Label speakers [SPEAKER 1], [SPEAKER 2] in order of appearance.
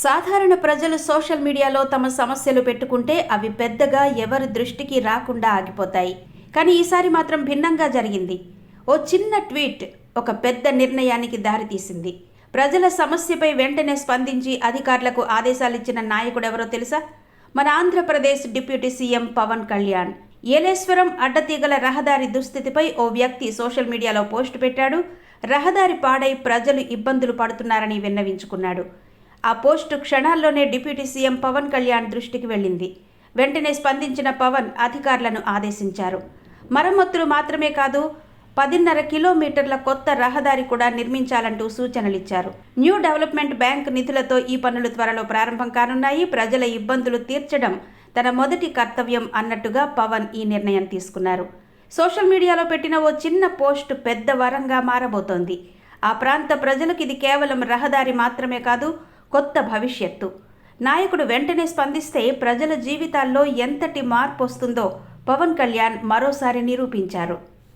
[SPEAKER 1] సాధారణ ప్రజలు సోషల్ మీడియాలో తమ సమస్యలు పెట్టుకుంటే అవి పెద్దగా ఎవరి దృష్టికి రాకుండా ఆగిపోతాయి. కానీ ఈసారి మాత్రం భిన్నంగా జరిగింది. ఓ చిన్న ట్వీట్ ఒక పెద్ద నిర్ణయానికి దారితీసింది. ప్రజల సమస్యపై వెంటనే స్పందించి అధికారులకు ఆదేశాలిచ్చిన నాయకుడెవరో తెలుసా? మన ఆంధ్రప్రదేశ్ డిప్యూటీ సీఎం పవన్ కళ్యాణ్. ఏలేశ్వరం అడ్డతీగల రహదారి దుస్థితిపై ఓ వ్యక్తి సోషల్ మీడియాలో పోస్టు పెట్టాడు. రహదారి పాడై ప్రజలు ఇబ్బందులు పడుతున్నారని విన్నవించుకున్నాడు. ఆ పోస్టు క్షణాల్లోనే డిప్యూటీ సీఎం పవన్ కళ్యాణ్ దృష్టికి వెళ్ళింది. వెంటనే స్పందించిన పవన్ అధికారులను ఆదేశించారు. మరమ్మతులు మాత్రమే కాదు, 10.5 కిలోమీటర్ల కొత్త రహదారి కూడా నిర్మించాలంటూ సూచనలిచ్చారు. న్యూ డెవలప్మెంట్ బ్యాంక్ నిధులతో ఈ పనులు త్వరలో ప్రారంభం కానున్నాయి. ప్రజల ఇబ్బందులు తీర్చడం తన మొదటి కర్తవ్యం అన్నట్టుగా పవన్ ఈ నిర్ణయం తీసుకున్నారు. సోషల్ మీడియాలో పెట్టిన ఓ చిన్న పోస్టు పెద్ద వరంగా మారబోతోంది. ఆ ప్రాంత ప్రజలకు ఇది కేవలం రహదారి మాత్రమే కాదు, కొత్త భవిష్యత్తు. నాయకుడు వెంటనే స్పందిస్తే ప్రజల జీవితాల్లో ఎంతటి మార్పు వస్తుందో పవన్ కళ్యాణ్ మరోసారి నిరూపించారు.